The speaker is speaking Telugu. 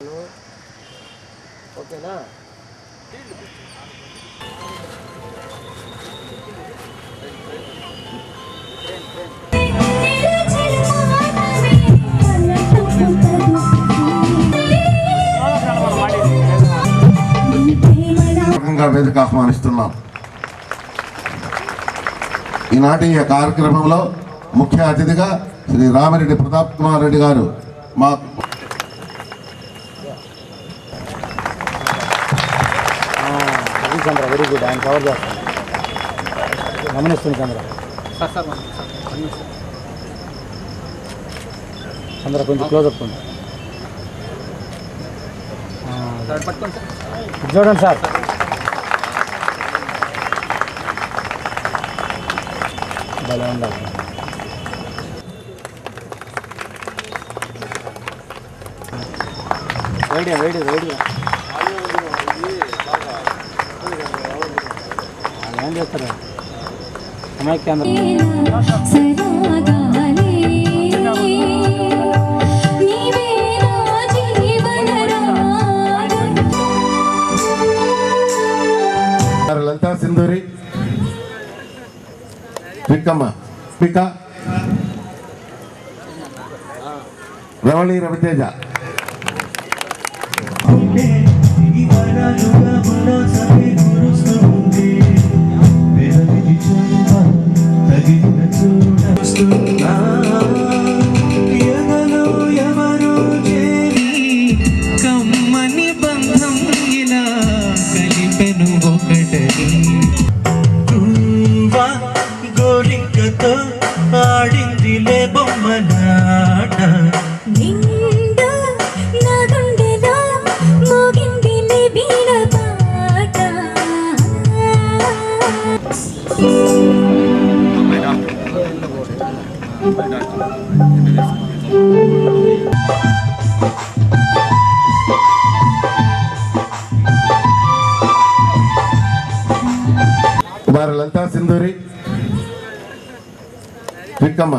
ఓకేనా? వేదిక ఆహ్వానిస్తున్నాం. ఈనాటి ఈ కార్యక్రమంలో ముఖ్య అతిథిగా శ్రీ రామిరెడ్డి ప్రతాప్ కుమార్ రెడ్డి గారు మా చంద్ర వెరీ గుడ్. ఆయన కవర్ చేస్తాను, గమనిస్తుంది చంద్ర. చంద్ర కొంచెం క్లోజప్ ఉంది, చూడండి సార్. భలే ఉండాలి. వేడి వేడి వేడి ఏం చేస్తారు సమైక్యాంధ్ర. లలితా సింధూరి, పిక్కమ్మ పిక్క, రవళి రవితేజ, కమ్మని బంధం ఇలా కలిపెను ఒకటని గోరింకతో ఆడిందిలే బొమ్మనాట. కుమార లలితా సింధూరి, పిక్కమ్మ.